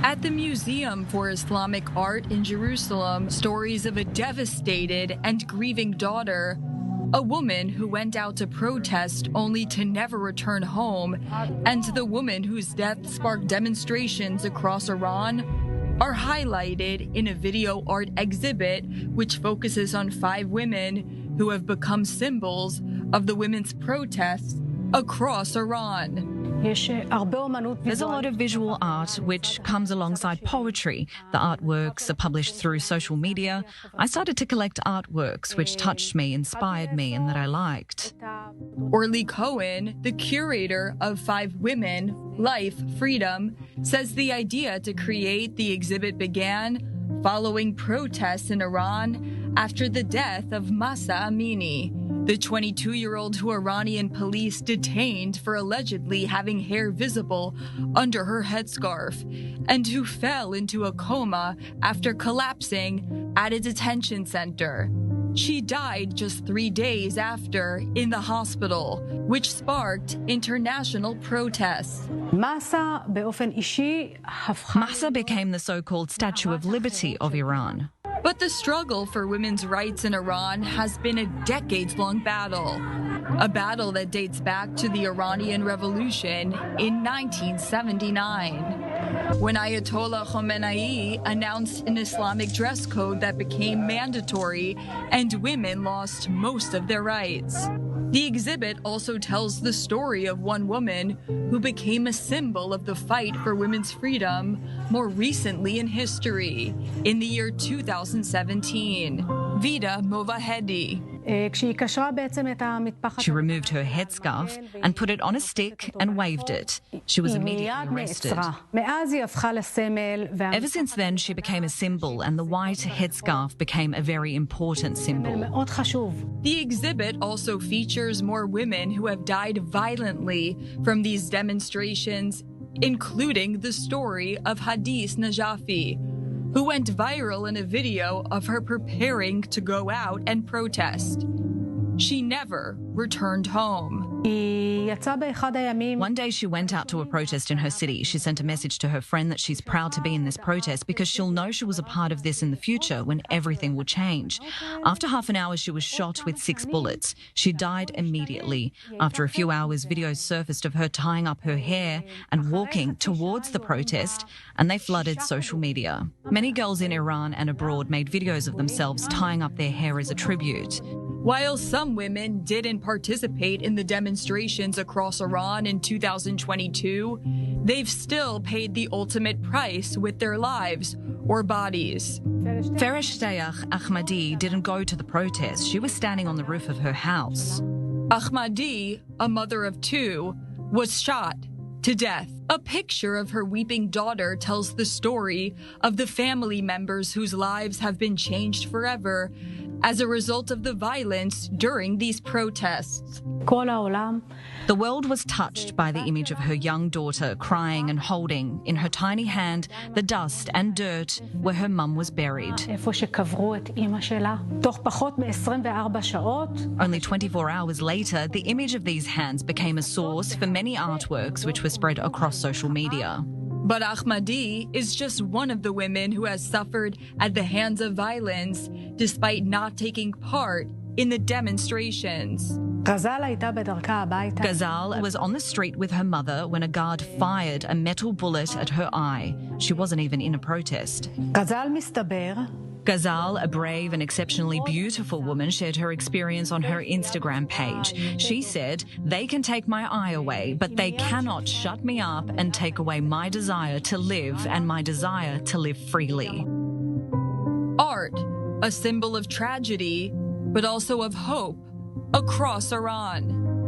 At the Museum for Islamic Art in Jerusalem, stories of a devastated and grieving daughter, a woman who went out to protest only to never return home, and the woman whose death sparked demonstrations across Iran are highlighted in a video art exhibit which focuses on 5 women who have become symbols of the women's protests across Iran. There's a lot of visual art which comes alongside poetry. The artworks are published through social media. I started to collect artworks which touched me, inspired me, and that I liked. Orly Cohen, the curator of 5 Women, Life, Freedom, says the idea to create the exhibit began following protests in Iran after the death of Mahsa Amini, the 22-year-old who Iranian police detained for allegedly having hair visible under her headscarf and who fell into a coma after collapsing at a detention center. She died just 3 days after in the hospital, which sparked international protests. Mahsa became the so-called Statue of Liberty of Iran. But the struggle for women's rights in Iran has been a decades-long battle. A battle that dates back to the Iranian Revolution in 1979, when Ayatollah Khamenei announced an Islamic dress code that became mandatory and women lost most of their rights. The exhibit also tells the story of one woman who became a symbol of the fight for women's freedom more recently in history, in the year 2017, Vida Movahedi. She removed her headscarf and put it on a stick and waved it. She was immediately arrested. Ever since then, she became a symbol, and the white headscarf became a very important symbol. The exhibit also features more women who have died violently from these demonstrations, including the story of Hadis Najafi, who went viral in a video of her preparing to go out and protest. She never returned home. One day she went out to a protest in her city. She sent a message to her friend that she's proud to be in this protest because she'll know she was a part of this in the future when everything will change. After half an hour, she was shot with 6 bullets. She died immediately. After a few hours, videos surfaced of her tying up her hair and walking towards the protest, and they flooded social media. Many girls in Iran and abroad made videos of themselves tying up their hair as a tribute. While some women didn't participate in the demonstrations across Iran in 2022, they've still paid the ultimate price with their lives or bodies. Fereshteh Ahmadi didn't go to the protest. She was standing on the roof of her house. Ahmadi, a mother of 2, was shot to death. A picture of her weeping daughter tells the story of the family members whose lives have been changed forever as a result of the violence during these protests. The world was touched by the image of her young daughter crying and holding in her tiny hand the dust and dirt where her mum was buried. Only 24 hours later, the image of these hands became a source for many artworks which were spread across social media. But Ahmadi is just one of the women who has suffered at the hands of violence despite not taking part in the demonstrations. Ghazal was on the street with her mother when a guard fired a metal bullet at her eye. She wasn't even in a protest. Ghazal, a brave and exceptionally beautiful woman, shared her experience on her Instagram page. She said, "They can take my eye away, but they cannot shut me up and take away my desire to live and my desire to live freely." Art, a symbol of tragedy, but also of hope across Iran.